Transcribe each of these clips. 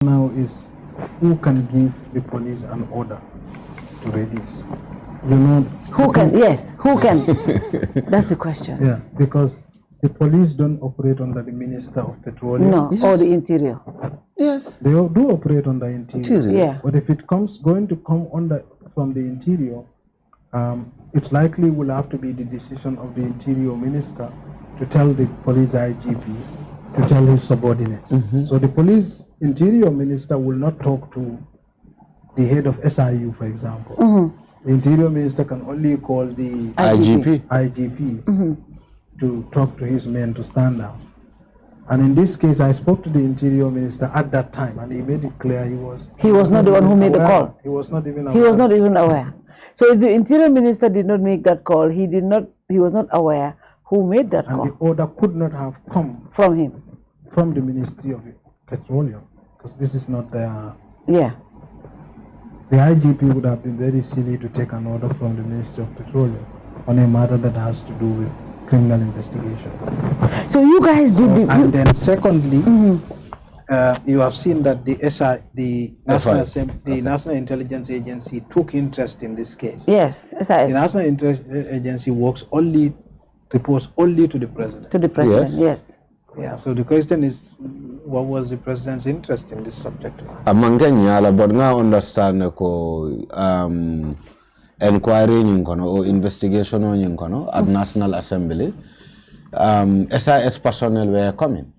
now is who can give the police an order to release? You know, who can? Yes, who can? That's the question. Yeah, because the police don't operate under the Minister of Petroleum. No, yes. Or the Interior. Yes, they do operate under Interior. Yeah, but if it going to come under from the Interior, it likely will have to be the decision of the Interior Minister to tell the police IGP to tell his subordinates. So the police Interior Minister will not talk to the head of SIU, for example. The Interior Minister can only call the IGP to talk to his men to stand down. And in this case, I spoke to the Interior Minister at that time, and he made it clear he was not the one who made the call. He was not even aware. He was not even aware. So if the Interior Minister did not make that call, he was not aware who made that call. And the order could not have come from him, from the Ministry of Petroleum, because this is not their. Yeah. The IGP would have been very silly to take an order from the Ministry of Petroleum on a matter that has to do with criminal investigation. So you guys did and then secondly, you have seen that the National Intelligence Agency took interest in this case. Yes, SIS. The National Intelligence Agency reports only to the President. To the President, yes. Yeah, so the question is, what was the President's interest in this subject? Amanganya but now understand ko inquiry or investigation at National Assembly. SIS personnel were coming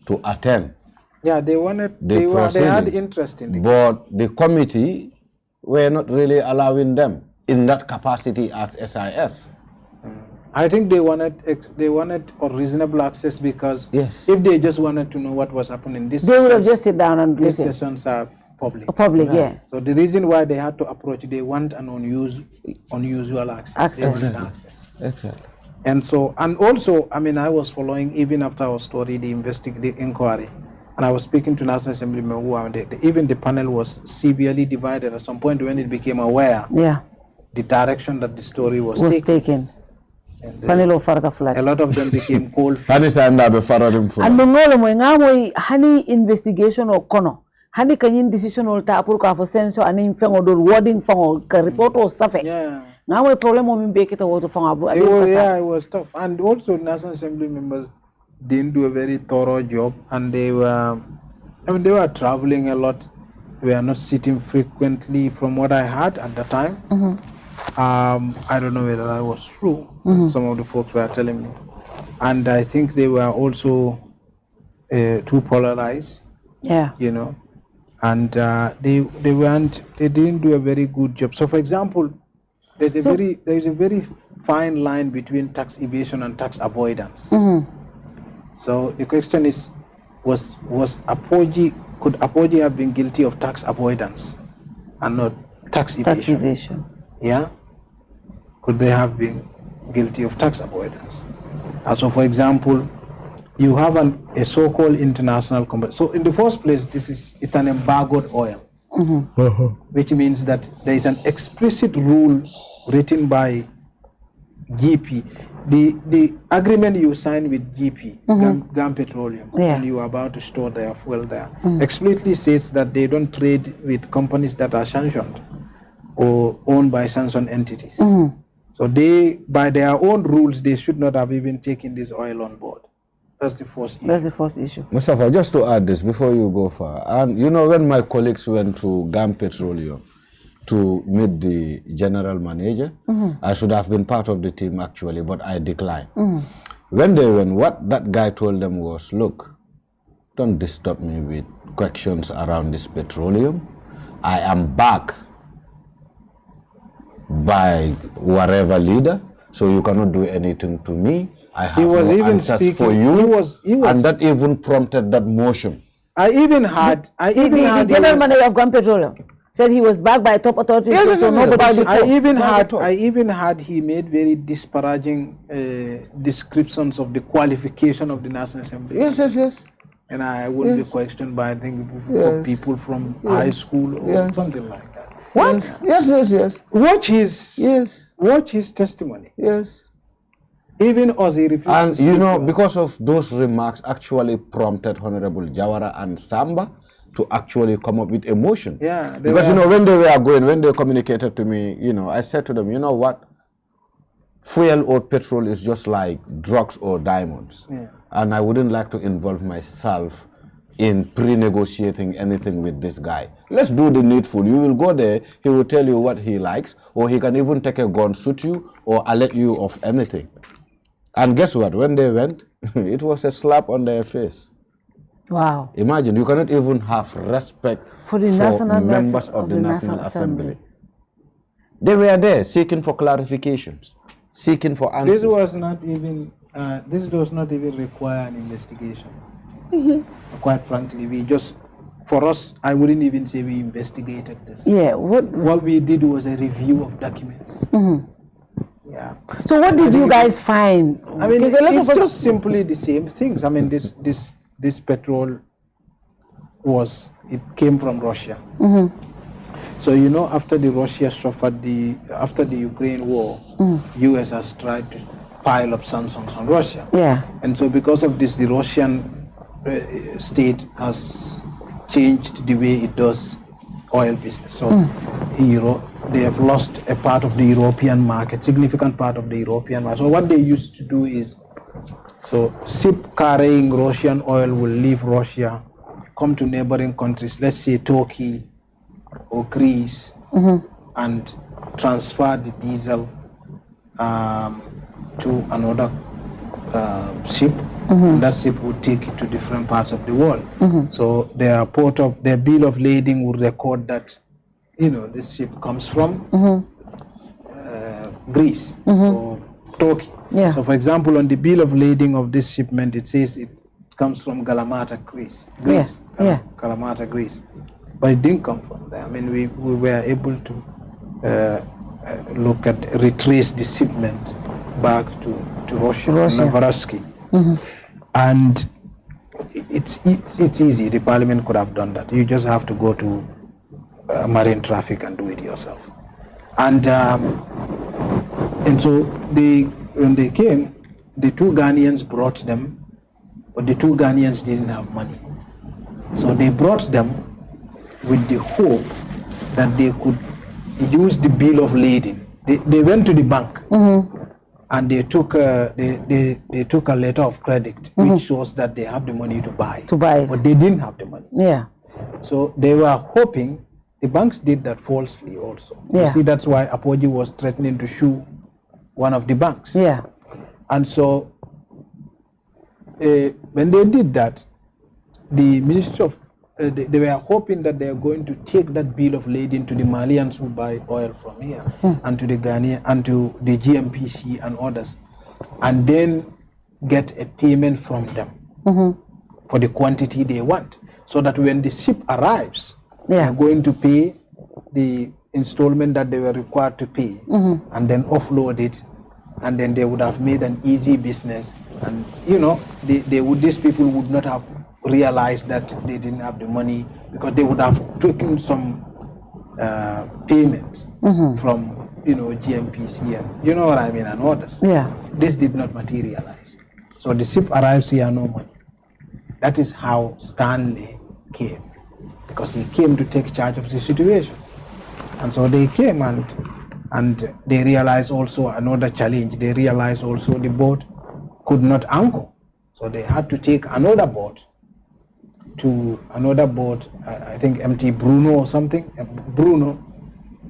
to attend. Yeah, they had interest in it. But the committee were not really allowing them in that capacity as SIS. I think they wanted a reasonable access because if they just wanted to know what was happening, they would have just sit down and listen. These sessions are public. Public, yeah. So the reason why they had to approach, they want an unusual access. They wanted access. Exactly. And so, and also, I mean, I was following even after our story, the inquiry, and I was speaking to National Assembly members, and even the panel was severely divided at some point when it became aware. Yeah. The direction that the story was taken. And a lot of them became cold feet. And the honey investigation or kono. Honey can decision or tapur ka for senso and in fang or wording fang report or something. Yeah. Now a problem on make it a water fang abu. It was tough. And also National Assembly members didn't do a very thorough job, and they were traveling a lot. We are not sitting frequently from what I heard at the time. I don't know whether that was true. Some of the folks were telling me, and I think they were also too polarized. Yeah, you know, and they didn't do a very good job. So, for example, there is a very fine line between tax evasion and tax avoidance. So the question is, could Apoji have been guilty of tax avoidance and not tax evasion? Tax evasion. Yeah. Could they have been guilty of tax avoidance? So, for example, you have a so-called international company. So, in the first place, it's an embargoed oil, which means that there is an explicit rule written by GP. The agreement you sign with GP, GAM Petroleum, and you are about to store their fuel there, explicitly states that they don't trade with companies that are sanctioned or owned by sanctioned entities. So they, by their own rules, they should not have even taken this oil on board. That's the first issue. That's the first issue. Mustapha, just to add this before you go far, and you know, when my colleagues went to GAM Petroleum to meet the general manager, I should have been part of the team actually, but I declined. When they went, what that guy told them was, look, don't disturb me with questions around this petroleum. I am back by whatever leader, so you cannot do anything to me. I have no answers for you, and that even prompted that motion. I even had the general manager of GAM Petroleum said he was backed by top authorities. I even had he made very disparaging descriptions of the qualification of the National Assembly. Yes. And I wouldn't be questioned by, I think, people from high school or something like that. What? Yes. Watch his testimony. Yes. Even as he refused. And you know, because of those remarks actually prompted Honorable Jawara and Samba to actually come up with emotion. Yeah. Because, you know, when they were going, when they communicated to me, you know, I said to them, you know what? Fuel or petrol is just like drugs or diamonds. Yeah. And I wouldn't like to involve myself in pre-negotiating anything with this guy. Let's do the needful. You will go there, he will tell you what he likes, or he can even take a gun, shoot you, or alert you of anything. And guess what? When they went, it was a slap on their face. Wow. Imagine, you cannot even have respect For the national members of the National Assembly. They were there seeking for clarifications, seeking for answers. This was not even require an investigation. Quite frankly, we just, for us, I wouldn't even say we investigated this. Yeah. What we did was a review of documents. Yeah. So what did you guys find? I mean, Because a lot it's of us just simply the same things. I mean, this petrol it came from Russia. So, you know, after Russia suffered after the Ukraine war, US has tried to pile up sanctions on Russia. Yeah. And so because of this, the Russian state has changed the way it does oil business. So they have lost a part of the European market, significant part of the European market. So what they used to do is, so ship carrying Russian oil will leave Russia, come to neighboring countries, let's say Turkey or Greece, and transfer the diesel to another ship, and that ship would take it to different parts of the world. So their bill of lading would record that, you know, this ship comes from Greece or Turkey. Yeah. So for example, on the bill of lading of this shipment, it says it comes from Kalamata, Greece. Kalamata, Greece. But it didn't come from there. I mean, we were able to retrace the shipment back to Russia. Novorossiysk. And it's easy. The parliament could have done that. You just have to go to marine traffic and do it yourself. And so when they came, the two Ghanaians brought them, but the two Ghanaians didn't have money. So they brought them with the hope that they could use the bill of lading. They went to the bank and they took a letter of credit which shows that they have the money to buy. But they didn't have the money. Yeah. So they were hoping. The banks did that falsely also. Yeah. You see, that's why Apoji was threatening to sue one of the banks. Yeah. And so when they did that, the Ministry of they were hoping that they are going to take that bill of lading to the Malians who buy oil from here, and to the Ghanaian and to the GMPC and others, and then get a payment from them for the quantity they want, so that when the ship arrives, they are going to pay the installment that they were required to pay, and then offload it, and then they would have made an easy business. And you know, these people would not have realized that they didn't have the money, because they would have taken some payment from, you know, GMPC and, you know what I mean, and others. Yeah. This did not materialize. So the ship arrives here, no money. That is how Stanley came, because he came to take charge of the situation. And so they came, and they realized also another challenge. They realized also the boat could not anchor. So they had to take another boat I think MT Bruno or something,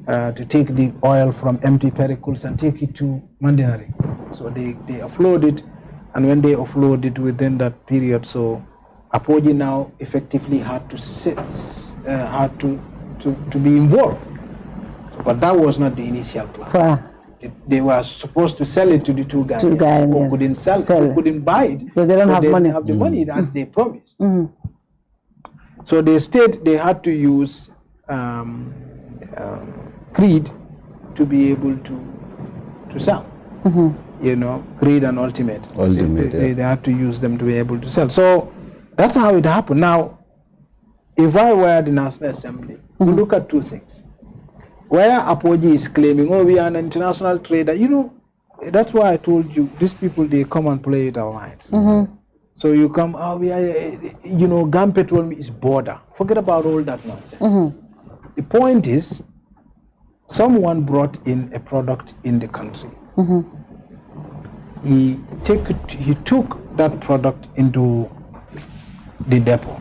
to take the oil from MT Pericles and take it to Mandinari. So they offloaded, and when they offloaded within that period, so Apoji now effectively had to be involved. But that was not the initial plan. They were supposed to sell it to the two guys who couldn't sell it, couldn't buy it because they don't have money. Have the money as they promised. So they had to use Creed to be able to sell. You know, Creed and Ultimate. They had to use them to be able to sell. So that's how it happened. Now, if I were the National Assembly, we look at two things. Where Apoji is claiming, oh, we are an international trader, you know, that's why I told you, these people, they come and play with our minds. So you come, oh, you know, Gambia told me it's border. Forget about all that nonsense. The point is, someone brought in a product in the country. He took that product into the depot,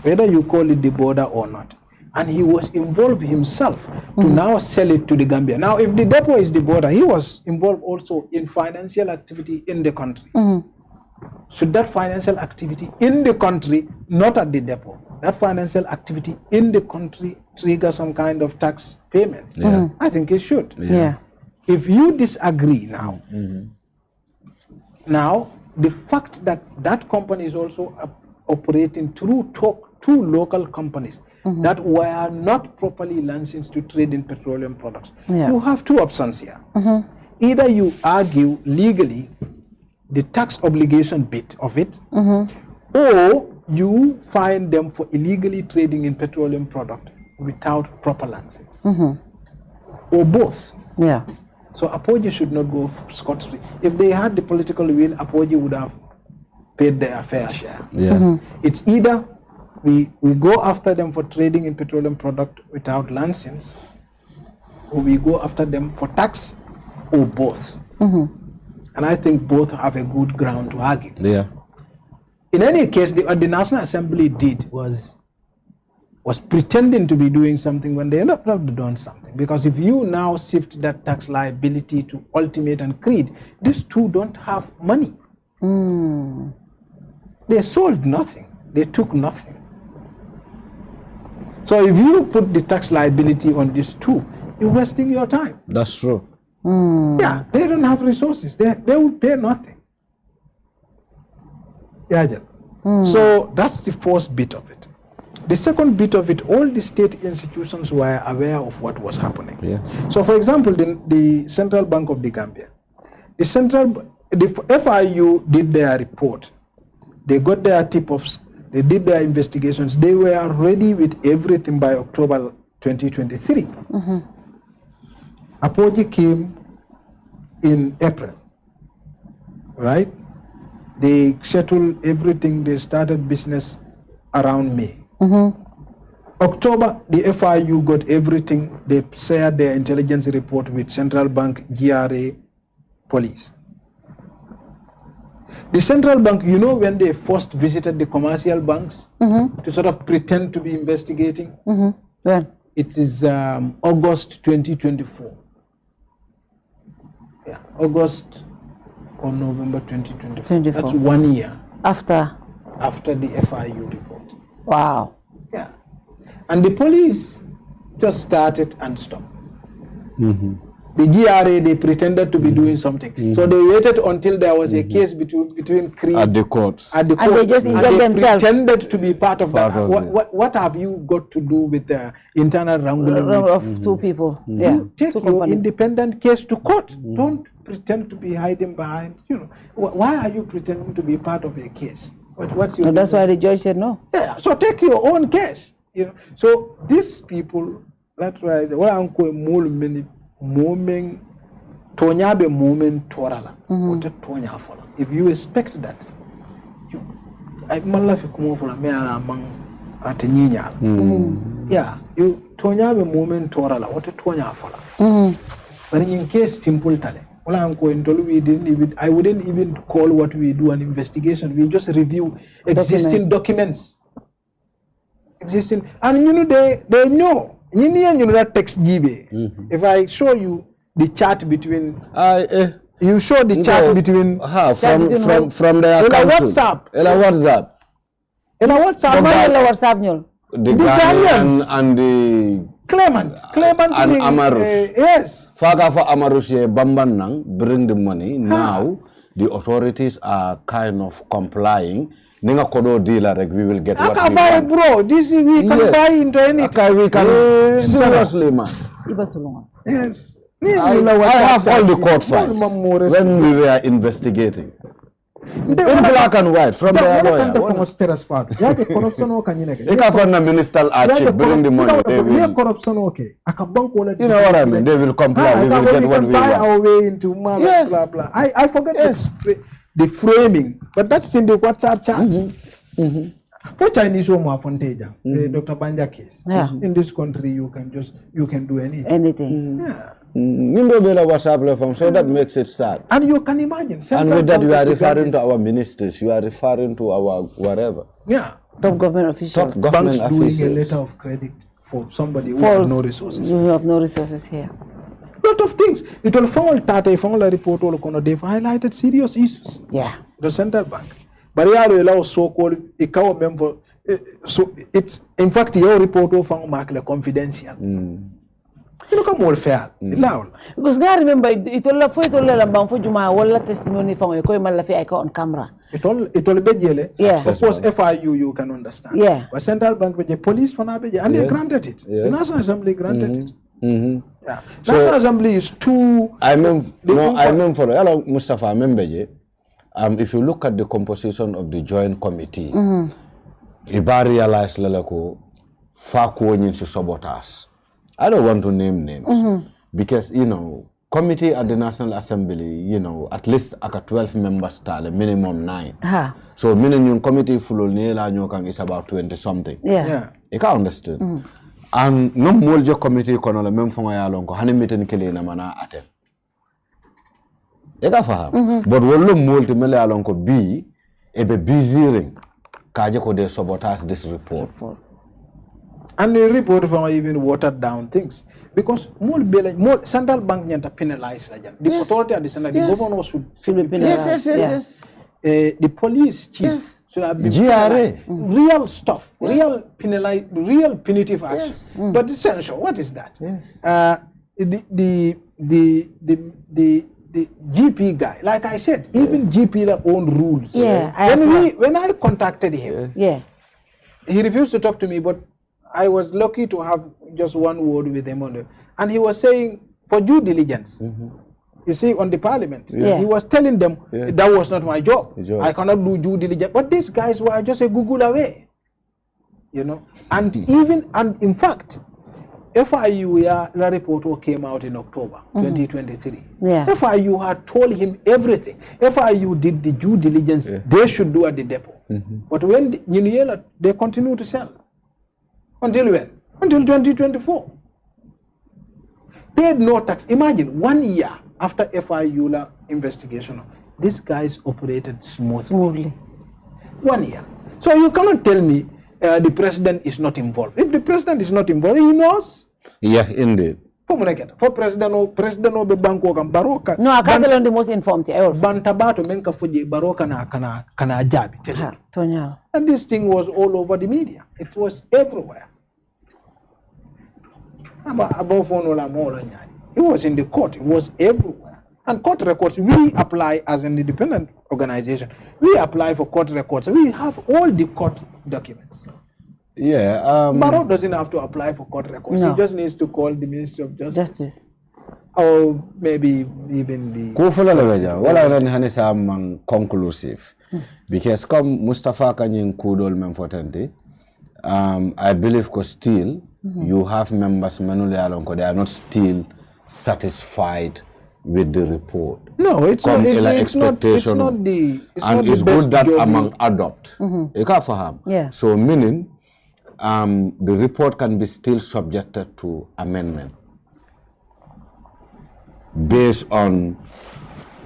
whether you call it the border or not. And he was involved himself to now sell it to the Gambia. Now, if the depot is the border, he was involved also in financial activity in the country. Should that financial activity in the country, not at the depot, that financial activity in the country trigger some kind of tax payment? I think it should. If you disagree now, now the fact that that company is also operating through two local companies that were not properly licensed to trade in petroleum products, you have two options here. Either you argue legally the tax obligation bit of it, or you fine them for illegally trading in petroleum product without proper license, or both. So Apoji should not go scot-free. If they had the political will, Apoji would have paid their fair share. It's either we go after them for trading in petroleum product without license, or we go after them for tax, or both. And I think both have a good ground to argue. In any case, what the National Assembly did was pretending to be doing something when they end up not doing something. Because if you now shift that tax liability to Ultimate and Creed, these two don't have money. They sold nothing. They took nothing. So if you put the tax liability on these two, you're wasting your time. That's true. Yeah, they don't have resources. They will pay nothing. So that's the first bit of it. The second bit of it, all the state institutions were aware of what was happening. So for example, the Central Bank of the Gambia, the FIU did their report. They got their tip-offs. They did their investigations. They were ready with everything by October 2023. Apoji came in April, right? They settled everything. They started business around May. October, the FIU got everything. They shared their intelligence report with Central Bank, GRA, police. The Central Bank, you know, when they first visited the commercial banks to sort of pretend to be investigating, it is August 2024. Yeah, August or November 2024. That's 1 year after the FIU report. Wow. Yeah, and the police just started and stopped. The GRA, they pretended to be doing something. So they waited until there was a case between Creed at the court. And they just inject themselves. Pretended to be part of that. What have you got to do with the internal wrangling of two people? Take your independent case to court. Don't pretend to be hiding behind. You know, why are you pretending to be part of a case? What's your? So that's why the judge said no. Yeah. So take your own case. You know. So these people, that's why I say, well, uncle moment tonyabe moment torala. If you expect that, I malafi kumofula me among atenyinya. Yeah, you tonyabe moment torala. What a tonya fola. But in case simple tale. I wouldn't even call what we do an investigation. We just review existing documents. Existing, and you know they know. You know that text GB. If I show you the chat between, you show the chat between from their WhatsApp. WhatsApp. The Ghanaian and the Clement and Amarush. Yes. Faga for Amarush Bambanang bring the money. Now the authorities are kind of complying. Ninga kodo dealer, we will get what we want. Bro, this we can buy into anything. We can seriously, man. Yes. I have all the court files when we were investigating. In black and white from the lawyer. Minister Archie bring the money. They will, you know what I mean? They will comply. We will get what we want. Buy our way into blah blah. I forget. the framing, but that's in the WhatsApp chat. For Chinese home Fonteja, Dr. Banja case. Yeah. In this country, you can do anything. Anything. Yeah. So that makes it sad. And you can imagine. And with that, you are referring to our ministers, you are referring to our whatever. Yeah. Top government officials. Top government Banks officials. doing a letter of credit for somebody who False. has no resources. You have no resources here. Lot of things. It will fall Tata, fall a report, all they've highlighted serious issues. Yeah. The central bank. But they allow so-called a cow member. So it's in fact your report of market confidential. You look at more fair. Because now remember it all for Juma wala testimony from a Malafi on camera. It all be jele. Yeah. Of course FIU you can understand. Yeah. But central bank with the police for Nabeja and they granted it. The National Assembly granted it. Yeah. So, National Assembly is too I mean for hello Mustapha Membeje. If you look at the composition of the joint committee, Iba realized leleko faku to sabotage. I don't want to name names because committee at the National Assembly, at least 12 members tale, minimum 9. So minimum committee full is about 20 something. Yeah. Yeah. You can understand. And no more committee kono la mem fonga ya lonko hani meeting kele na mana attend. Eka faham. But wolo multi mele ya lonko B ebe busy ring kaje ko de sabotage this report. And the report from even watered down things because more central bank nyanta penalize the authority at the center, the governor should be penalized. Yes. The police chief should have been GRA. penalized. Real stuff, real punitive action. But essential, what is that? The GP guy, like I said, even GP their own rules. When I contacted him, he refused to talk to me, but I was lucky to have just one word with him on it. And he was saying, for due diligence, you see, on the parliament, he was telling them that was not my job. I cannot do due diligence. But these guys were just a Google away, And in fact, FIU, the report came out in October 2023. FIU had told him everything. FIU did the due diligence they should do at the depot. But when they continue to sell. Until when? Until 2024. Paid no tax. Imagine 1 year after FIU investigation, these guys operated smoothly. 1 year. So you cannot tell me the president is not involved. If the president is not involved, he knows. Yeah, indeed. For president of banko kan baroka. No, I can't tell the most informed. Bantabato menka fuji baroka na kana jabi. And this thing was all over the media. It was everywhere. Above all, it was in the court. It was everywhere. And court records, we apply as an independent organization. We apply for court records. We have all the court documents. Barrow doesn't have to apply for court records. He just needs to call the Ministry of Justice. Or maybe even the... conclusive. Because come Mustapha K kudol memfotente, I believe still you have members manually they are not still satisfied with the report. No, it's not the and it's good that among adopt. So meaning the report can be still subjected to amendment based on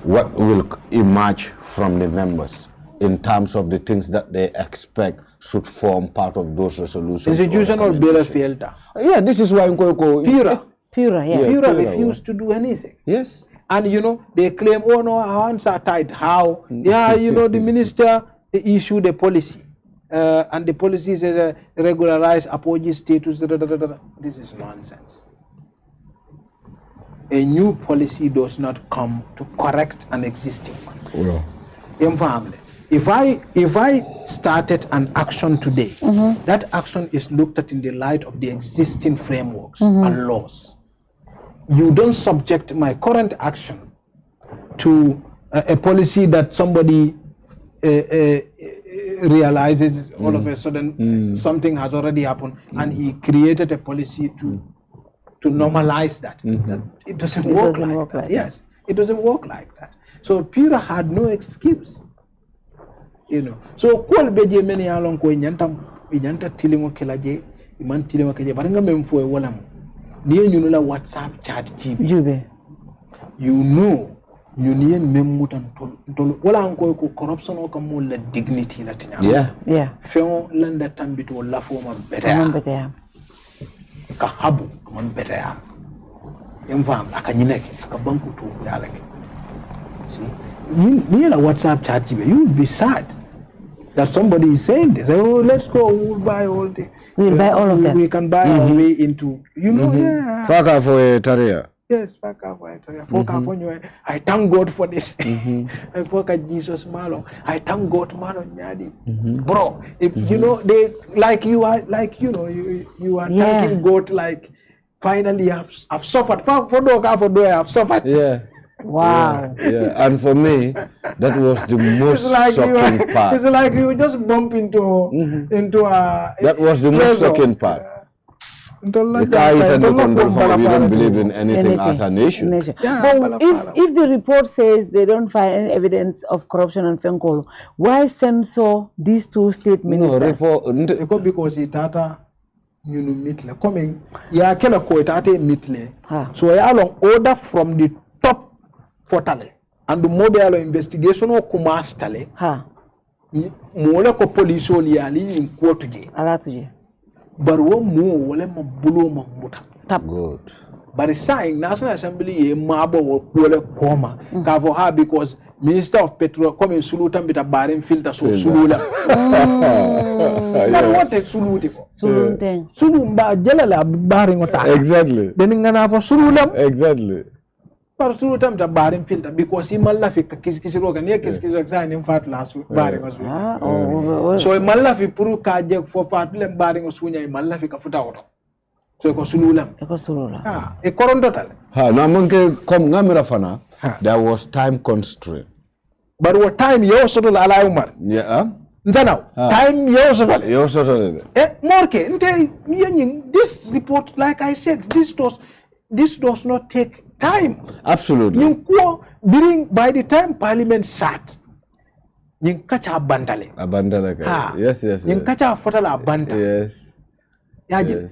what will emerge from the members in terms of the things that they expect should form part of those resolutions. Institutional bill failed. Yeah, this is why Pura refused to do anything. Yes. And they claim, oh no, our hands are tied. How? The minister issued a policy. And the policy says regularize apology status. This is nonsense. A new policy does not come to correct an existing one. If I started an action today, that action is looked at in the light of the existing frameworks and laws. You don't subject my current action to a policy that somebody realizes all of a sudden something has already happened and he created a policy to normalize that. It doesn't work like that. Yes, it doesn't work like that. So Pira had no excuse. You know. So Kual Beje many along ko inyanta tilimo kelaje, iman tilimo keje, baranga memfo e walam. Niye nyunula WhatsApp chat Jube. You know, union memutan tol wala anko ko corruption o kam la dignity latina. Yeah. Feo landa tambito la forma better. Ka habu man better. Yamfam akanyineke ka banku to yalake. See, near a WhatsApp chat, you will be sad that somebody is saying this. Oh, let's go, we'll buy all the. We'll buy all of them. We can buy our way into, you know, Faka for a Taria. Yes, Faka for a Taria. I thank God for this. I forgot Jesus Malo. I thank God Malo Nyadi. Bro, if you know, they like you are, like, you know, you are thanking God, like, finally I've suffered. For I have suffered. Yeah. Wow. Yeah, and for me, that was the most shocking part. It's like you just bump into a. That was the most shocking part. We don't believe in anything as a nation. Yeah, but if the report says they don't find any evidence of corruption on Fenkolo, why censor these two state ministers? Because it mitle coming. Yeah, kela ko itate mitle. So I along order from the top. Fortale and the model investigation or kumastale mola ko police oli ali in court je ala tuje but wo mo wala ma bulo ma muta tap good but sign National Assembly ye mabo wala koma ka for her because Minister of Petrol come in suluta bita barin filter so sulula what take suluti for sulunten sulumba jelala barin ota exactly then ngana for sululam exactly. But through time the barring filter because he malafik kisikisiroga near kisikisroga in fat last barring was so a malafi puru kajak for fat lem barring was when a malafika foot out. So a corondotal. No monkey come Namirafana. There was time constraint. But what time you sort of allow yeah. Nzanao, time you sort of Morke, this report, like I said, this does not take time. Absolutely. During by the time Parliament sat, you catch a bandale. A bandale. Yes. You catch a fotala banda. Yes.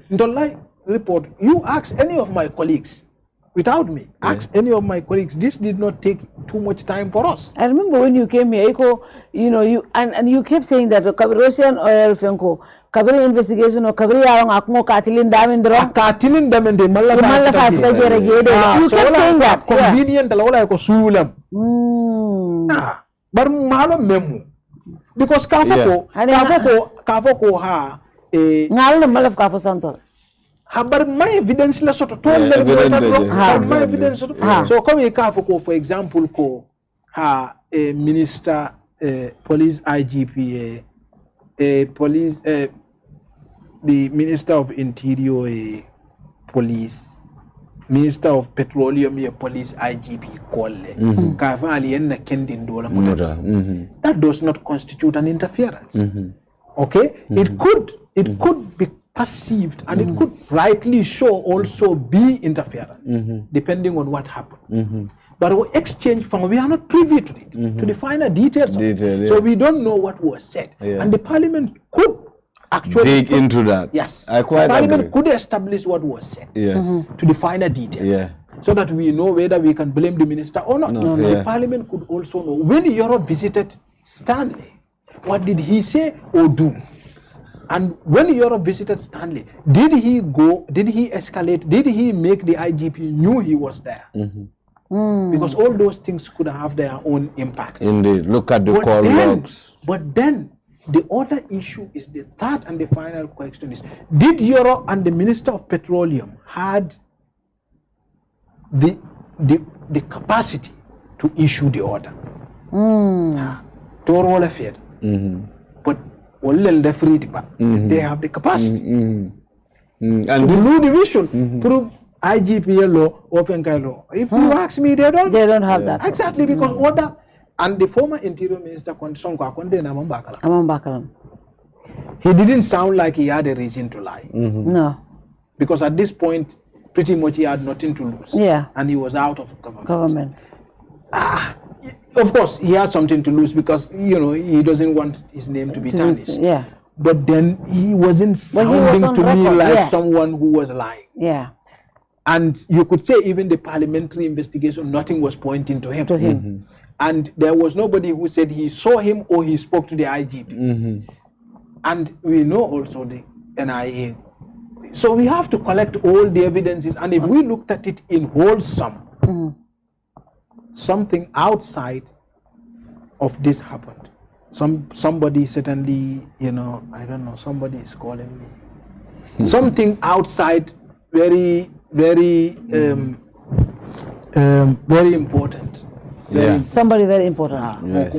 Don't like report. You ask any of my colleagues, without me, ask any of my colleagues. This did not take too much time for us. I remember when you came here, you know, you kept saying that the Russian oil Fenko. Kabiri investigation or kabiri arong akmo katilin damendro. Katilin damende malla you kept saying that. Convenient alaula ko sulam. Bar malo memu. Because kafoko ha ngalo malaf kafo santo. Habar my evidence la soto my evidence so come kafoko for example ko ha minister police IGP police the Minister of Interior Police, Minister of Petroleum Police IGP Kolle. That does not constitute an interference. Okay? It could be perceived and it could rightly show also be interference, depending on what happened. But we exchange from we are not privy to it, to the finer details of it. So we don't know what was said. And the Parliament could actually dig into that. Yes. I quite Parliament agree. could establish what was said. Yes. To the finer details. So that we know whether we can blame the minister or not. The Parliament could also know. When Europe visited Stanley, what did he say or do? And when Europe visited Stanley, did he go, did he escalate, did he make the IGP knew he was there? Because all those things could have their own impact. Indeed. Look at the call logs. But then, the other issue is the third and the final question is, did Europe and the Minister of Petroleum had the capacity to issue the order? To roll a fair. But they have the capacity. And the blue division prove IGP law or Fenkai law. If you ask me, they don't have that. Exactly, because order. And the former Interior Minister, he didn't sound like he had a reason to lie. No. Because at this point, pretty much he had nothing to lose. Yeah. And he was out of government. Of course, he had something to lose because, you know, he doesn't want his name to be tarnished. Yeah. But then he wasn't But he was sounding on to me record, like yeah. someone who was lying. Yeah. And you could say even the parliamentary investigation, nothing was pointing to him. And there was nobody who said he saw him or he spoke to the IGP. And we know also the NIA. So we have to collect all the evidences. And if we looked at it in wholesome, something outside of this happened. Somebody certainly, you know, I don't know, somebody is calling me. Something outside very, very, very important. Somebody very important. Yes.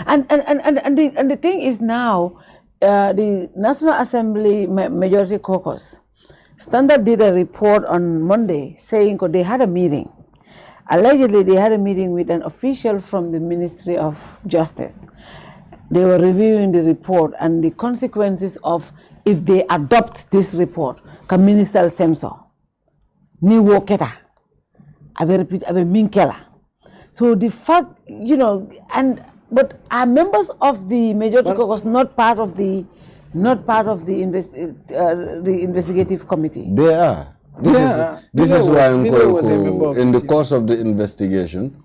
And the thing is now, the National Assembly Majority Caucus, Standard did a report on Monday saying they had a meeting. Allegedly, they had a meeting with an official from the Ministry of Justice. They were reviewing the report and the consequences of if they adopt this report. Ka minister semso, ni woketa, abe minkela. So the fact, you know, but are members of the Majority Caucus not part of the investigative committee? They are. This is why I'm going in the course of the investigation,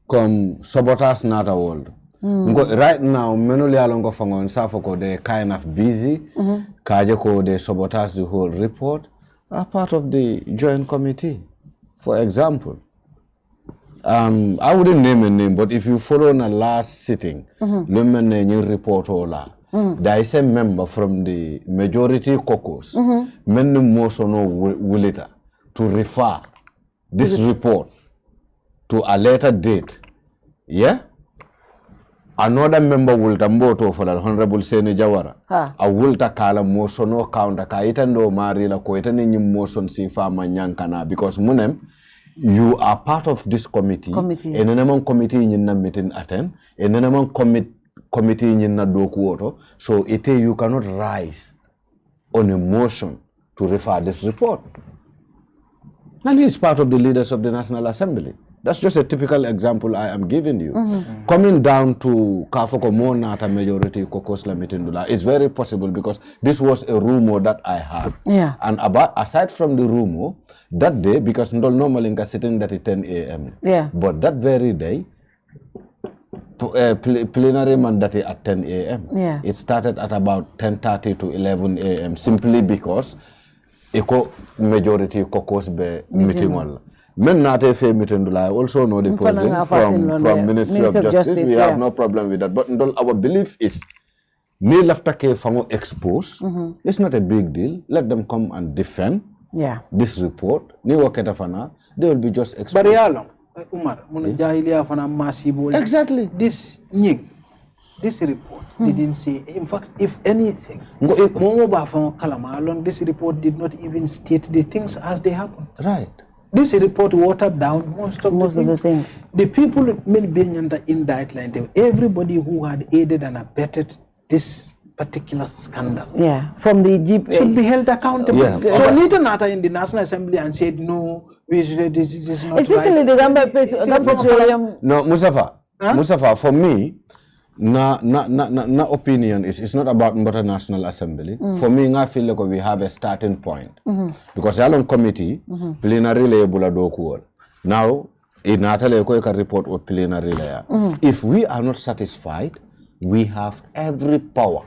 come sabotage not a world. Right now, menuli alongo fangon safoko they kind of busy. Kajeko they sabotage the whole report. Are part of the joint committee. For example, I wouldn't name a name, but if you follow in the last sitting, report there is a member from the Majority Caucus, many motion willita to refer this report to a later date. Yeah? Another member will tamboto for the Honorable Seni Jawara. A wilta kala motion no counter kaita no marila koita ni motion si fama nyankana because munem you are part of this committee. And then committee in the meeting attend. And then committee in the doku. So you cannot rise on a motion to refer this report. And he is part of the leaders of the National Assembly. That's just a typical example I am giving you. Coming down to Kafoko Monata Majority Kokosla Mitindula, it's very possible because this was a rumor that I had. Yeah. And aside from the rumor, that day, because normally sitting at 10 a.m. Yeah. But that very day, plenary mandate at 10 a.m. Yeah. It started at about 10:30 to 11 a.m. simply because Eco Majority Kokos be meeting. Men not a fair meeting. I also know the president from Ministry of Justice. We have no problem with that. But our belief is, ni lafta ke fango expose. It's not a big deal. Let them come and defend this report. Ni waketa fana, they will be just exposed. But yalong, Umar, jahiliya fana masibo. Exactly. This report didn't say. In fact, if anything, this report did not even state the things as they happen. Right. This report watered down most of the things. The people being under indictment, everybody who had aided and abetted this particular scandal, from the Jeep, should be held accountable. So Nita Nata in the National Assembly and said no, this is not especially right. the Gambia Petroleum. No, Mustapha, for me, na opinion is it's not about Mbota National Assembly. For me, I feel like we have a starting point. Because Alon committee, plenary label doku. Now, in Natale report or plenary layer. If we are not satisfied, we have every power.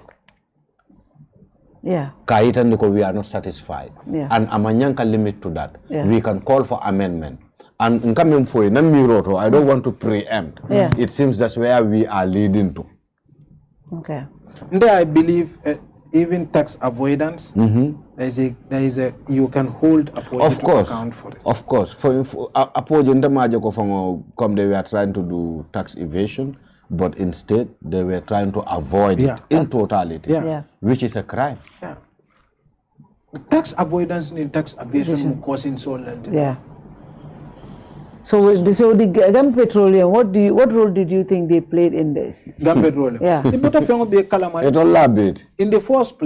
Kaitan we are not satisfied. And amanyanka limit to that. We can call for amendment. And in coming for I don't want to preempt. It seems that's where we are leading to. Okay. There, I believe even tax avoidance. There is a you can hold a to account for it. Of course. For they were trying to do tax evasion, but instead they were trying to avoid it in totality, which is a crime. Tax avoidance and tax evasion causing insolvency. So the Gambia Petroleum, what role did you think they played in this? Gambia Petroleum. In the first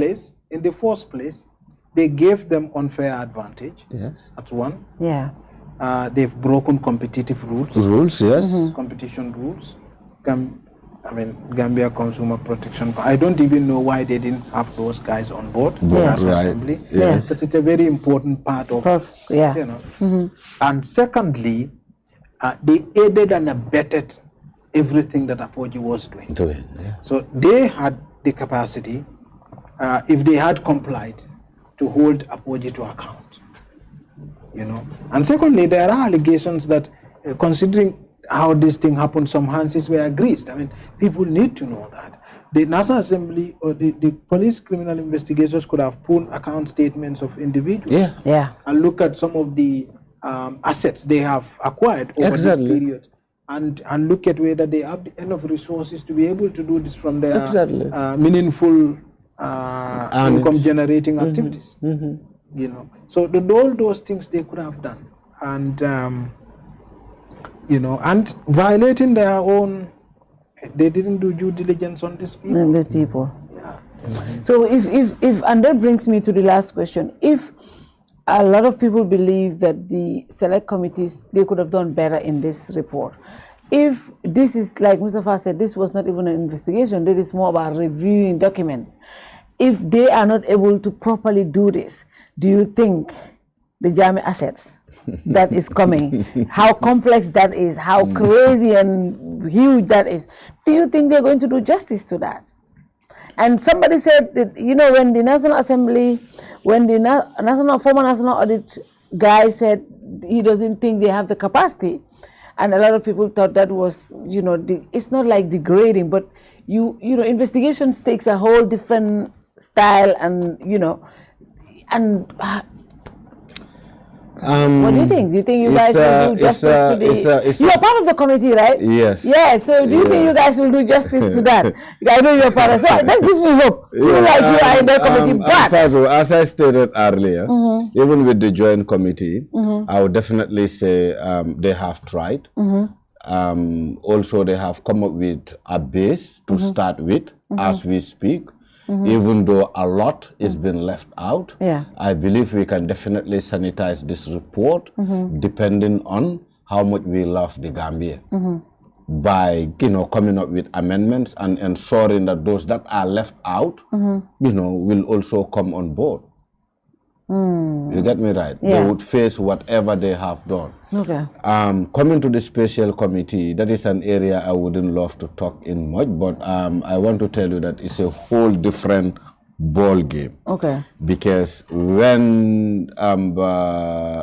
place, they gave them unfair advantage. Yes. That's one. they've broken competitive rules. Rules, yes. Competition rules. Gambia Consumer Protection. I don't even know why they didn't have those guys on board the National Assembly. Yes. Because it's a very important part of, you know. And secondly, they aided and abetted everything that Apoji was doing. So they had the capacity, if they had complied, to hold Apoji to account. You know. And secondly, there are allegations that, considering how this thing happened, some hands were greased. I mean, people need to know that. The National Assembly or the police criminal investigators could have pulled account statements of individuals and look at some of the assets they have acquired over this period and look at whether they have enough resources to be able to do this from their meaningful income generating activities. You know, so all those things they could have done, and you know, and violating their own, they didn't do due diligence on these people. So if and that brings me to the last question. If a lot of people believe that the select committees, they could have done better in this report. If this is, like Mustapha said, this was not even an investigation, this is more about reviewing documents. If they are not able to properly do this, do you think the Jami assets that is coming, how complex that is, how crazy and huge that is, do you think they're going to do justice to that? And somebody said that, you know, when the National Assembly, when the former National Audit guy said he doesn't think they have the capacity, and a lot of people thought that was, you know, it's not like degrading, but you know, investigations takes a whole different style, and you know, and what do you think? Do you think you guys will do justice to the... You are part of the committee, right? Yes. Yeah, so do you think you guys will do justice to that? I know you're part of... So that gives me hope. You like you are in the committee, but... As I stated earlier, even with the joint committee, I would definitely say they have tried. Also, they have come up with a base to start with as we speak. Even though a lot is being left out, I believe we can definitely sanitize this report depending on how much we love the Gambia by, you know, coming up with amendments and ensuring that those that are left out, you know, will also come on board. You get me right? They would face whatever they have done. Okay. Coming to the special committee, that is an area I wouldn't love to talk in much, but I want to tell you that it's a whole different ball game. Okay. Because when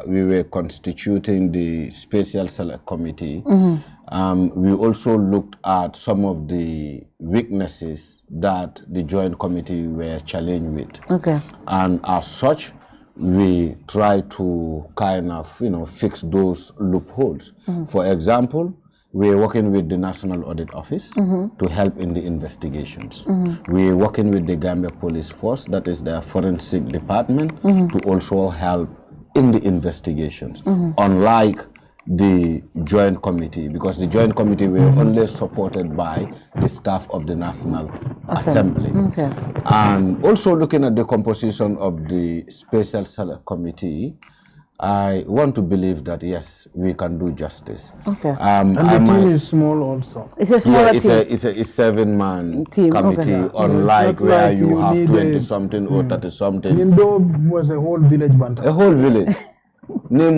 we were constituting the special select committee, we also looked at some of the weaknesses that the joint committee were challenged with. Okay. And as such, we try to kind of, you know, fix those loopholes. For example, we're working with the National Audit Office to help in the investigations. We're working with the Gambia Police Force, that is their forensic department, to also help in the investigations. Unlike the joint committee, because the joint committee were only supported by the staff of the National Assembly. Okay. And also looking at the composition of the special select committee, I want to believe that yes, we can do justice. Okay. And the team is small also. It's a smaller team. It's a 7-man committee, unlike where like you have 20-something or 30-something. Nindo was a whole village banta. A whole village. The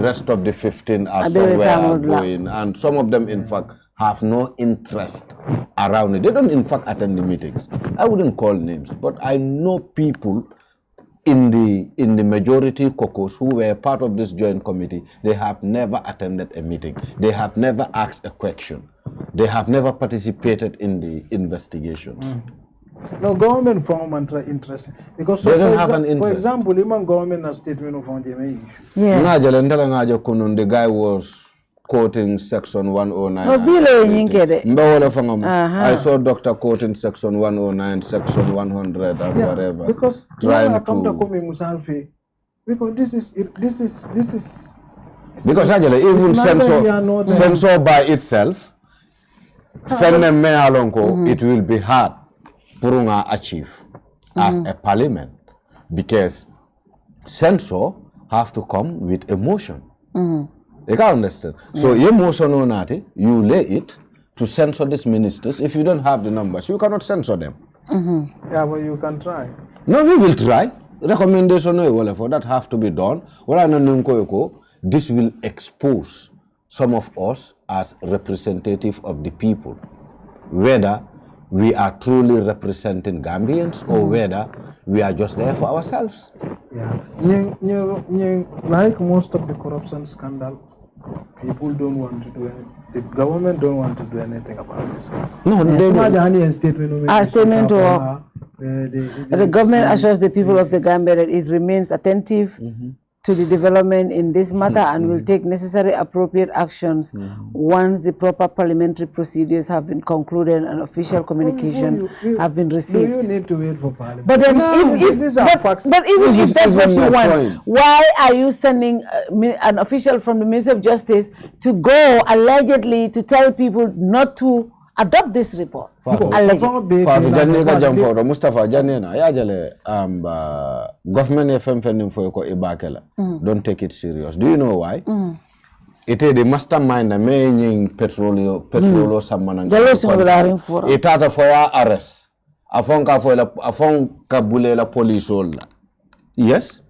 rest of the 15 are somewhere going, and some of them, in fact, have no interest around it. They don't, in fact, attend the meetings. I wouldn't call names, but I know people in the majority caucus who were part of this joint committee. They have never attended a meeting. They have never asked a question. They have never participated in the investigations. No, government form and interest, because they don't have an interest. For example, even government has statement of on the the guy was quoting section 109. I saw Dr. quoting section 109, section 100, and whatever. Because trying to. Because this is. Because actually, even censor by itself, it will be hard to achieve as a parliament, because censor have to come with emotion. You can understand. So emotion or not, you lay it to censor these ministers. If you don't have the numbers, you cannot censor them. Yeah, but you can try. No, we will try. Recommendation for that have to be done. This will expose some of us as representative of the people, whether we are truly representing Gambians or whether we are just there for ourselves. Yeah, like most of the corruption scandal, people don't want to do anything. The government don't want to do anything about this case. No, they don't. A statement the government assures the people of the Gambia that it remains attentive to the development in this matter and will take necessary appropriate actions once the proper parliamentary procedures have been concluded and official communication have been received. You need to wait for parliament. But then, even if that's what you want, why are you sending an official from the Ministry of Justice to go allegedly to tell people not to adopt this report? Mustapha government FM for Ibakela. Don't take it serious. Do you know why? It is the mastermind the main petrol someone it had for arrest. Afonka bulela police all. Yes,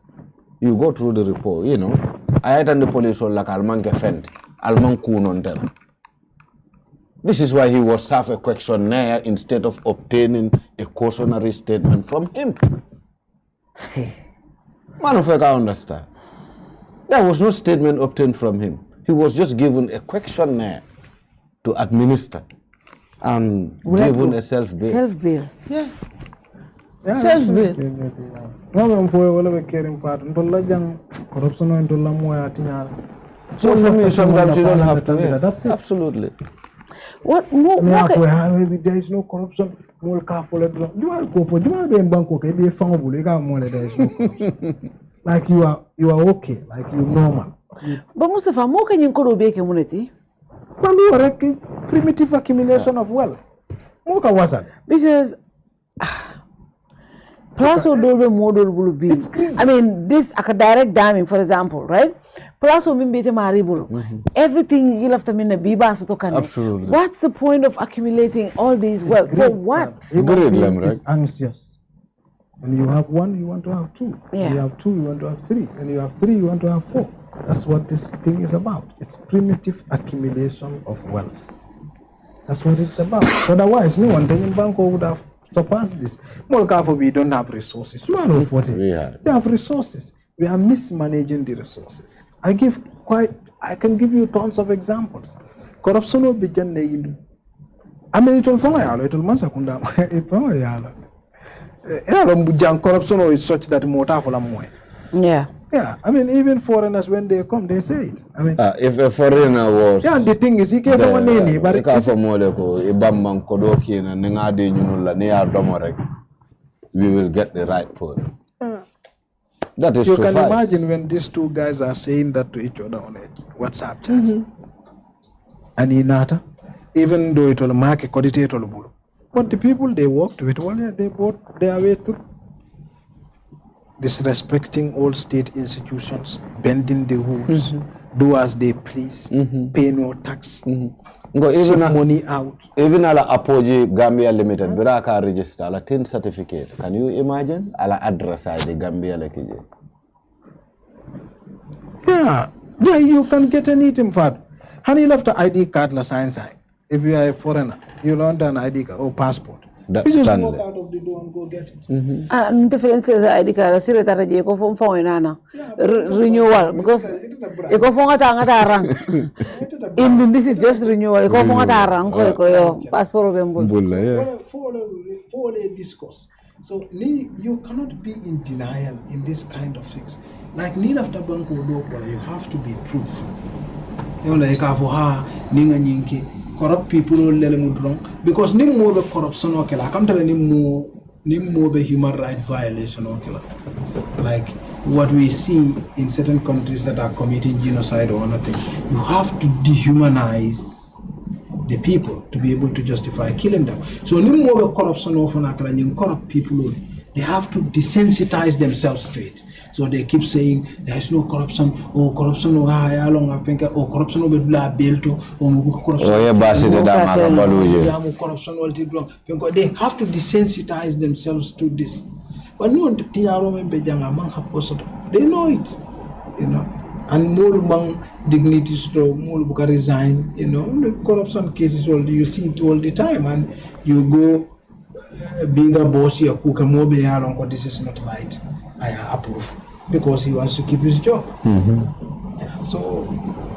you go through the report, you know. I had the police all like Alman Gefent, Alman Kunon. This is why he was served a questionnaire instead of obtaining a cautionary statement from him. Man of I understand. There was no statement obtained from him. He was just given a questionnaire to administer and given a self-bill. Self-bill. Yeah. Self-bill. So for me, sometimes you don't have to. That's absolutely. What more? There is no corruption. More careful. Like you are okay, like you're normal. But Mustapha, more can you go to community? But you are a primitive accumulation of wealth. More was that? Because plus or model will be. I mean, this a direct damning, for example, right? Plus or maybe everything you left them in a biba. Absolutely. What's the point of accumulating all these wealth? For what? Right? Anxious. When you have one, you want to have two. Yeah. When you have two, you want to have three. When you have three, you want to have four. That's what this thing is about. It's primitive accumulation of wealth. That's what it's about. Otherwise, no one in Banco would have surpassed this. Molkafo, we don't have resources. You are not 40. We have resources. We are mismanaging the resources. I can give you tons of examples. Corruption will be generated. I mean, it will fall out. It will massacre. Corruption is such that more. Yeah. Yeah, I mean, even foreigners, when they come, they say it. I mean, if a foreigner was. Yeah, the thing is, he gave one name, but we will get the right point. That is you can imagine when these two guys are saying that to each other on a WhatsApp chat. And Inata, even though it will mark a quantitative, but the people they worked with, well, they brought their way through. Disrespecting all state institutions, bending the rules, do as they please, pay no tax, even money out. Even ala Apogee Gambia Limited, Biraka register, ala tin certificate. Can you imagine? Ala address the Gambia Lekije. Yeah, you can get anything for it. Honey left the ID card la science. If you are a foreigner, you want an ID card or passport. That's you just walk out of the door and go get it. Difference is the ID card. I see that I go from renewal because you go from in this is just renewal. You go from passport follow discourse. So you cannot be in denial in this kind of things. Like need after banko you have to be truthful. You like corrupt people because ni more the corruption okay la come tell ni more the human rights violation okay like what we see in certain countries that are committing genocide or anything. You have to dehumanize the people to be able to justify killing them. So ni more the corruption of corrupt people They have to desensitize themselves to it. So they keep saying there is no corruption, or corruption, or corruption over Belto, or corruption. They have to desensitize themselves to this. But no, they know it, you know. And more among dignities to more resign, you know, the corruption cases you see it all the time, and you go bigger boss here who can more be along, this is not right, I approve, because he wants to keep his job. Yeah, so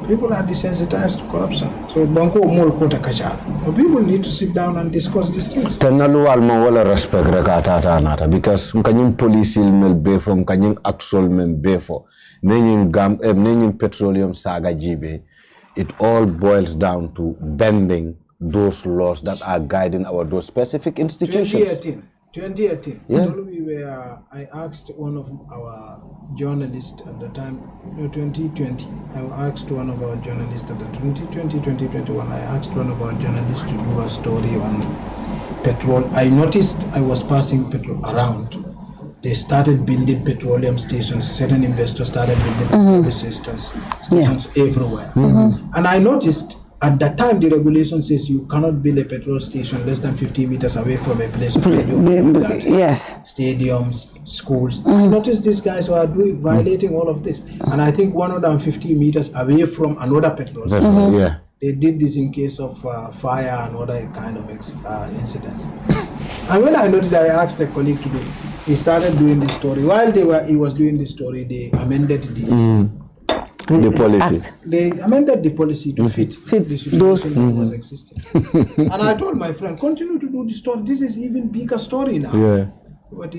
people are desensitized to corruption. So banko more kota kachal. People need to sit down and discuss these things. Tenalu alma wala respect rekata nata because kanyang police mel befo kanyang actual mel befo nanyang petroleum saga jibe. It all boils down to bending those laws that are guiding those specific institutions. 2018. Yeah. I asked one of our journalists at the time, 2020. I asked one of our journalists at the 2021. I asked one of our journalists to do a story on petrol. I noticed I was passing petrol around. They started building petroleum stations. Certain investors started building petroleum stations everywhere. And I noticed at that time the regulation says you cannot build a petrol station less than 50 meters away from a place. Yes. Stadiums, schools. I noticed these guys were violating all of this. And I think 150 meters away from another petrol station. Yeah. They did this in case of fire and other kind of incidents. And when I noticed, I asked a colleague to do it. He started doing this story. While he was doing this story, they amended the policy. They amended the policy to fit the situation that was existing. And I told my friend, continue to do the story. This is even bigger story now. Yeah. But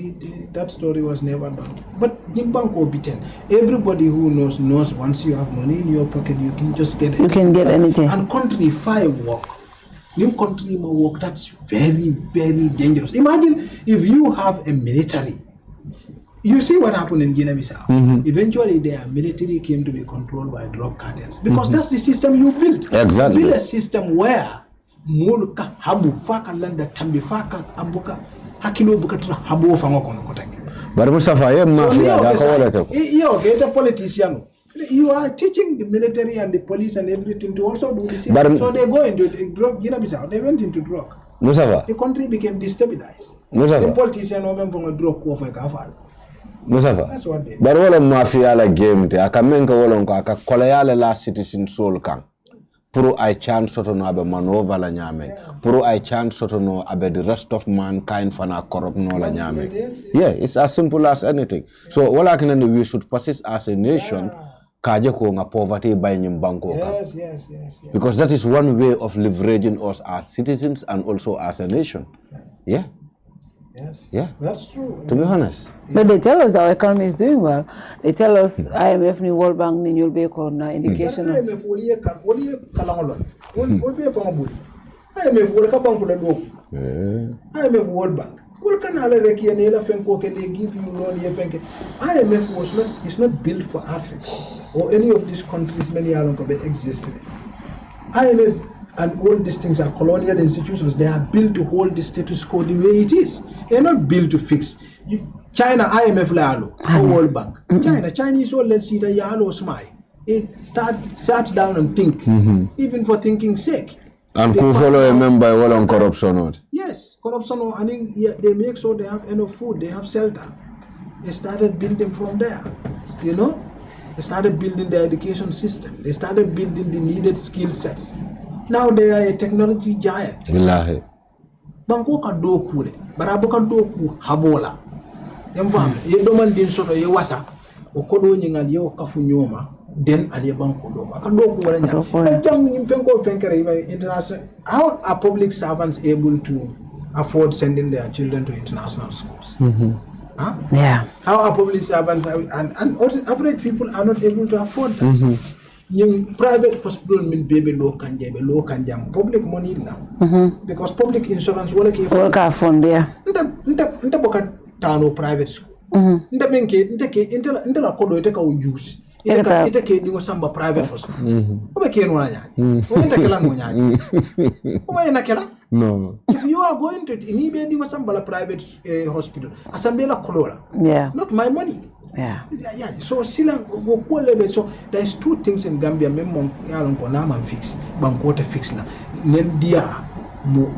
that story was never done. But in Banco Bitten, everybody who knows once you have money in your pocket, you can just get it. You can get anything. And country fire work. In country work, that's very, very dangerous. Imagine if you have a military. You see what happened in Guinea-Bissau. Eventually, their military came to be controlled by drug cartels because that's the system you built. Exactly. You build a system where mulka habu faka landa tambi faka abuka hakilo bukatra habu fango kono kotangi. But Mustapha, you get a politician. You are teaching the military and the police and everything to also do the same. So they go into drug Guinea-Bissau. They went into drug. Mustapha. The country became destabilized. Mustapha. The politician went from a drug war for a Mustapha. That's what they. But all of mafia like game te akamenka wolonko akakolayale la citizen soul kan. Puro I chant soto no abe manova la nyame. Puro I chant soto no abe the rest of mankind fana corrupt no la nyame. Yeah, it's as simple as anything. So all I can we should persist as a nation. Kaje ko nga poverty by nyimbanko. Yes. Because that is one way of leveraging us as citizens and also as a nation. Yeah. Yes. Yeah. That's true. To be honest. But they tell us that our economy is doing well. They tell us IMF ni World Bank ni you'll be on indication. IMF woli kalangolon. Wol be fangabul. IMF wol ka bank la do. IMF World Bank. Wol kan ala rek yene la fenko ke they give you loan ye fenke. IMF is not built for Africa or any of these countries many along existed. IMF and all these things are colonial institutions. They are built to hold the status quo the way it is. They are not built to fix. China, IMF la or World Bank. Chinese all let's see the yalo smile. They start down and think, even for thinking's sake. And who follow a member all on corruption? Yes, corruption. I mean, they make sure they have enough food, they have shelter. They started building from there, you know. They started building the education system. They started building the needed skill sets. Now they are a technology giant. Billahi. Banko ka do kule, barabo ka do ku habola. Yamfam, ye doman din soto ye wasa, o kodo nyingal ye o kafu nyoma, den ali banko do. Ka do ku wala nya. Jam nyim fenko fenkere international. How are public servants able to afford sending their children to international schools? Huh? Yeah. How are public servants and average people are not able to afford that? Yung private hospital mean baby low kanjam public money now because public insurance wala ke fund there. Nta boka tano private school. Nta menke nta la kodo ite ka use ita ke dingo samba private hospital obe ke no nyaani o enta kala no nyaani o ina kala no if you are going to ni be dingo samba la private hospital asambela kolola not my money. Yeah. So so there's two things in Gambia memon yalon ko na man fix banko ta fix na nen dia mo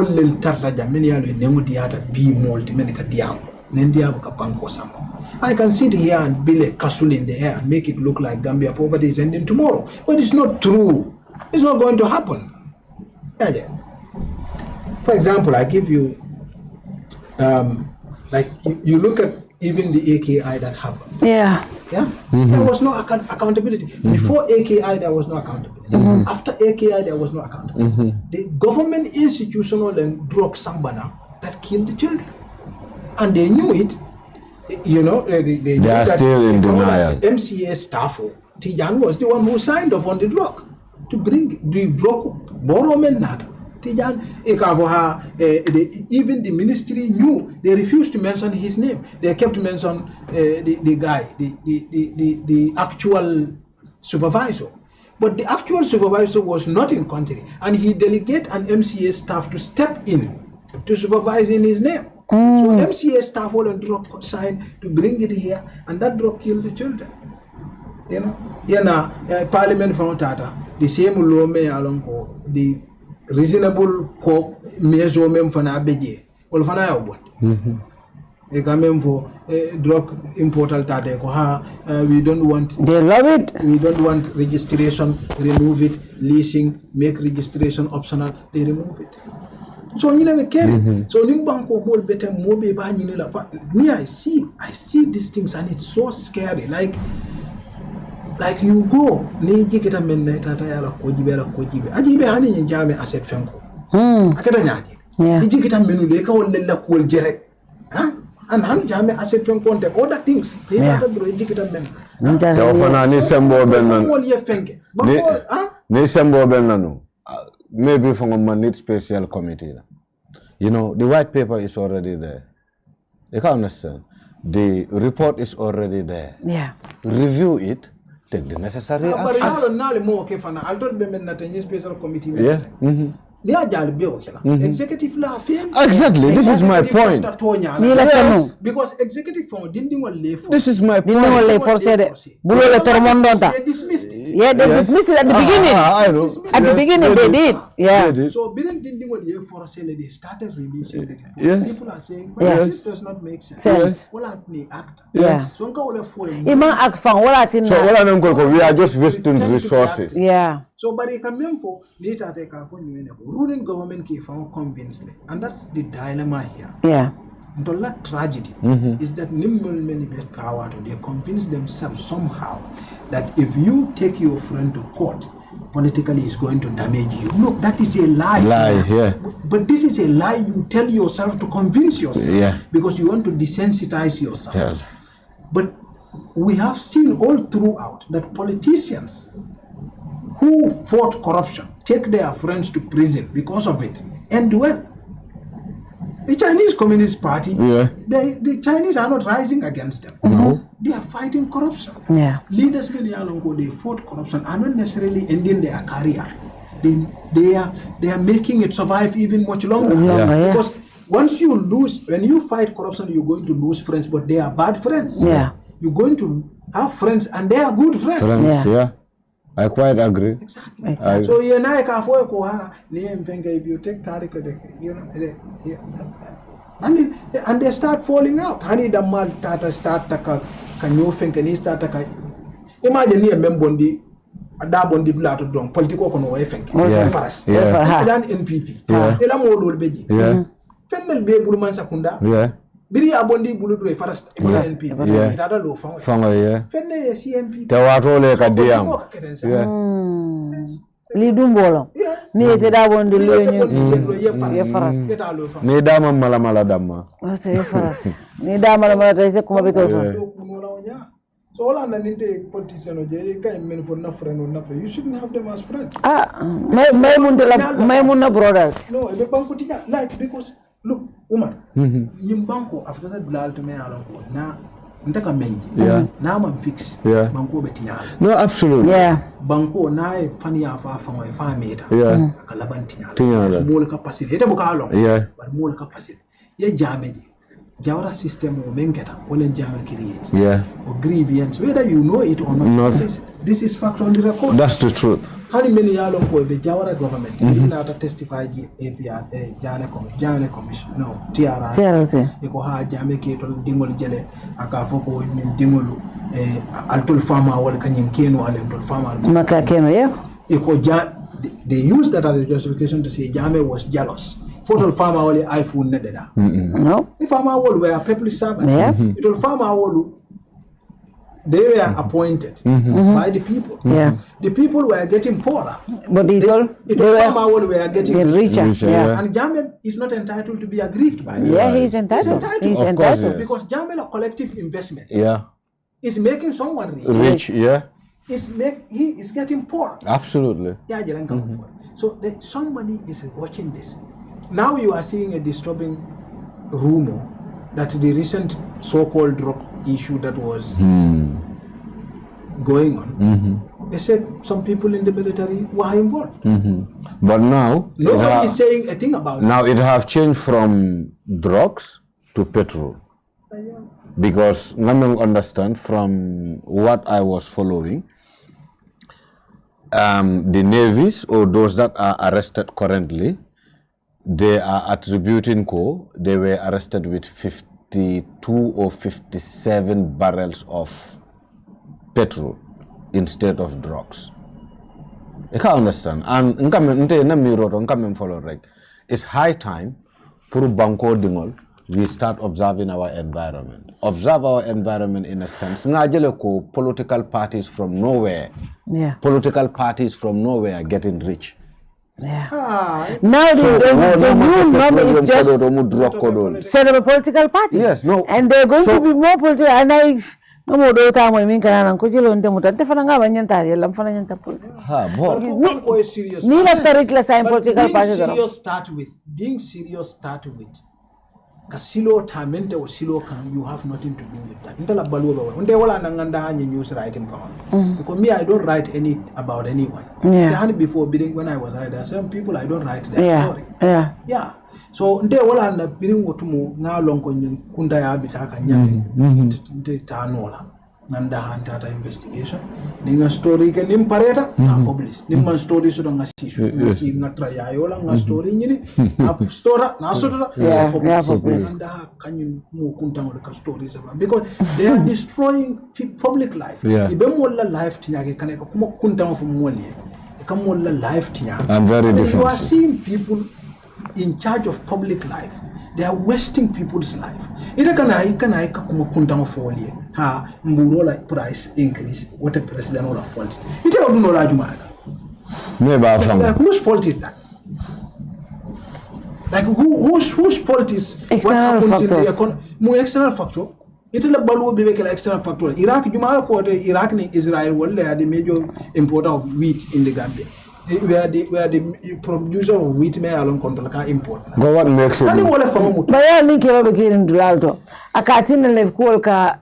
lel tarta jamini yalo nemu dia ta bi molti men ka diam nen dia ka banko samba. I can sit here and build a castle in the air and make it look like Gambia poverty is ending tomorrow, but it's not true. It's not going to happen. For example, I give you like you look at even the AKI that happened. Yeah. There was no accountability. Before AKI, there was no accountability. After AKI, there was no accountability. The government institutional and drug sambana that killed the children. And they knew it. You know, they are still in denial. MCA staff, Tijan was the one who signed off on the drug to bring the drug, borrow men not. Even the ministry knew, they refused to mention his name. They kept mentioning the guy, the actual supervisor. But the actual supervisor was not in country, and he delegated an MCA staff to step in to supervise in his name. So MCA staff all and drug signed to bring it here, and that drug killed the children. You know, Parliament found Tata, the same law may along the reasonable measure mem fana beje wal fana ya obon e quand même for drug importal tade ko ha we don't want, they love it, we don't want registration, remove it, leasing, make registration optional, they remove it. So you never care. So nimbanko mol better mobe ba ni la me I see these things and it's so scary. Like you go ni jikita men tata yala ko jibe ajibe hani ni jame asset fenko akada nyaadi ni jikita menu le ka wolle la ko jere and han jame asset fenko on other things ni tata bro jikita men to fana ni sembo ben nan wol ye fenke ni sembo ben nanu maybe for a need special committee. You know, the white paper is already there. You can understand. The report is already there. Yeah. Review it. Take the necessary action. Exactly, this is my point. Yes. Because executive form didn't want this is my point. They dismissed it. Yeah, they dismissed it at the beginning. I know. At the beginning they did. Yeah. So didn't want they started releasing the report. Yes. People are saying, well, this does not make sense. Act. Yeah. So we are just wasting resources. Yeah. So, but it can mean for later take a ruling government can convince them, and that's the dilemma here. Yeah. And the last tragedy is that many get power to they convince themselves somehow that if you take your friend to court, politically is going to damage you. No, that is a lie. Yeah. But this is a lie you tell yourself to convince yourself. Yeah. Because you want to desensitize yourself. Yes. But we have seen all throughout that politicians who fought corruption take their friends to prison because of it end well. The Chinese Communist Party, the Chinese are not rising against them. No. They are fighting corruption. Yeah. Leaders they fought corruption are not necessarily ending their career. They are making it survive even much longer. Because once you lose, when you fight corruption, you're going to lose friends, but they are bad friends. Yeah. You're going to have friends and they are good friends. Yeah. I quite agree. Exactly. So you and I can if you take and they start falling out. Honey the man tata start can you think and start imagine me a membondi a dabondi blato don political kono way think. Faras. Dan NPP. Ela modol beji. Fennel be buluman sakunda. Biri abondi bulu do faras NPP. Tata lo fanga. Fenne CMP. Tawatole ka diam. Li dumbolo. Ni ete da bondi lo ye faras. Ni dama mala dama. Ose ye faras. Ni dama mala taise kuma beto fa. So all and ninte politician oje ka men for na friend or na friend. You shouldn't have them as friends. My munna brothers. No, ebe bankutika like because look, Umar, Yimbanko after that blal to me along na ndaka menji na man fix banko betinya no absolutely banko na e fani ya fa meta kala bantinya mol capacity ite buka long but mol capacity ya jameji jawara system o mengeta wala jama create or grievance whether you know it or not. This is fact on the record. That's the truth. How many years ago the Jawara government did not testify APR Jane Commission no TRC eko ha jame ke to dingol jele aka foko ni dingolu altul fama wala kanyin keno altul fama maka keno eko they used that as a justification to say jame was jealous. Photo farmer wala iPhone nededa no if farmer were public servants it will farmer wala they were appointed by the people. The people were getting poorer. But they were getting richer. And Jamel is not entitled to be aggrieved by it. He's entitled. He's entitled. Because Jamel, a collective investment, is making someone rich. He is getting poor. Absolutely. So somebody is watching this. Now you are seeing a disturbing rumor that the recent so-called drug issue that was going on, they said some people in the military were involved. But now nobody is saying a thing about it. Now it have changed from drugs to petrol. Because Namang understand from what I was following, the navies or those that are arrested currently, they are attributing they were arrested with 52 or 57 barrels of petrol instead of drugs. I can't understand. And it's high time for Banco Dingol we start observing our environment. Observe our environment in a sense. Political parties from nowhere. Political parties from nowhere are getting rich. Now the new norm is just set up a political party. Yes, no. And they're going to be more political. And I no do time when kana kujilo nte mutante fananga banyanta yalla mfana nyanta political. Ni la tarikla sign political party. Being serious start with kasilo tamente or silo can you have nothing to do with that. Ntala baluwa unde wala nanganda hanyi news writing from. Because me I don't write any about anyone. Before bidding when I was writing, there are some people I don't write their story. So nde wala na bidding wotumu nga lonko kunda ya bitaka nyame nte tanola nanda hantata investigation ninga story ke nimpareta na publish nimman story so nga sishu ngi ngatra yayola nga story nyini na stora na sotora publish nanda kanyu mu kunta ka stories about because they are destroying public life ibe molla life tinyake kaneka kuma kunta fu moli ka molla life tinyake I'm very different. You are seeing people in charge of public life. They are wasting people's life. Ita kana kuma kunta mafoli ha mburola price increase what a president or fault. Ita oduno la jumada. Like whose fault is that? Like whose fault is external factors? More external factor. Ita la balu bebe kala external factor. Iraq jumada ko Iraq ni Israel wala are the major importer of wheat in the Gambia. Where the producer of wheat may alone control ka import. Go what makes it? Baya ninki wabe kirin dulalto. Akatina lev ka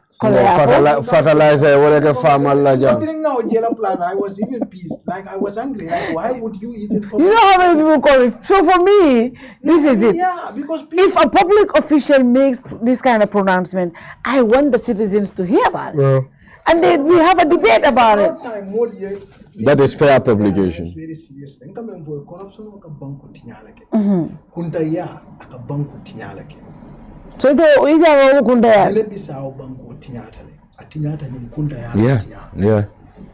fertilizer wala ka farmer la jam. I was even pissed. Like I was angry. Like why would you even? You know how many people call it? So for me, this is it. Yeah, because if a public official makes this kind of pronouncement, I want the citizens to hear about it. And then we have a debate about it. That is fair publication. Very serious thing. Come for corruption of a bank tinyalake. Kuntaya aka bank tinyalake. So the ija kuntaya. Let me say how bank tinyatale. Atinyata ni kuntaya. Yeah.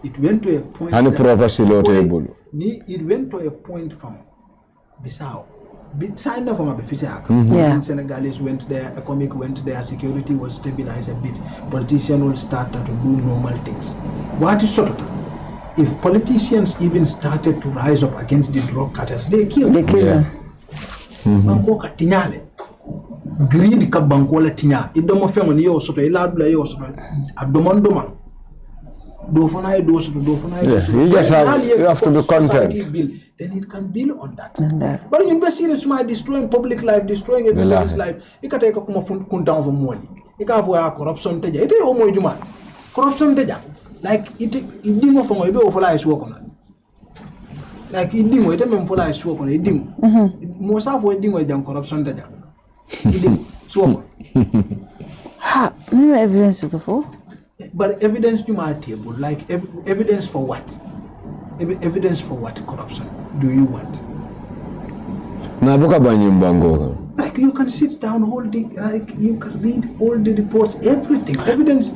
It went to a point. And proper silo table. It went to a point from Bissau. Sign from a Befisa. Senegalese went there, economic went there, security was stabilized a bit. Politicians will start to do normal things. What is sort of? If politicians even started to rise up against the drug cartels, they kill them. Banko ka tinyale. Greed ka banko la tinya. Idomo femo ni yo soto iladula yo soto. Abdoman. Do for na do soto do for na. You just have to be content. Then it can build on that. But you invest in smart destroying public life, destroying everybody's life. You can take a kuma kun down for money. ika fo ya corruption teja ite o moy juma corruption teja like ite idimo fo ngoy be o fola isu ko na like idimo ite mem fola isu ko na idimo mo sa fo idimo jam corruption teja idimo so ha no evidence to for but evidence juma table like evidence for what evidence for what corruption do you want na buka banyimbango like you can sit down like you can read all the reports everything evidence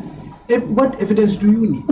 what evidence do you need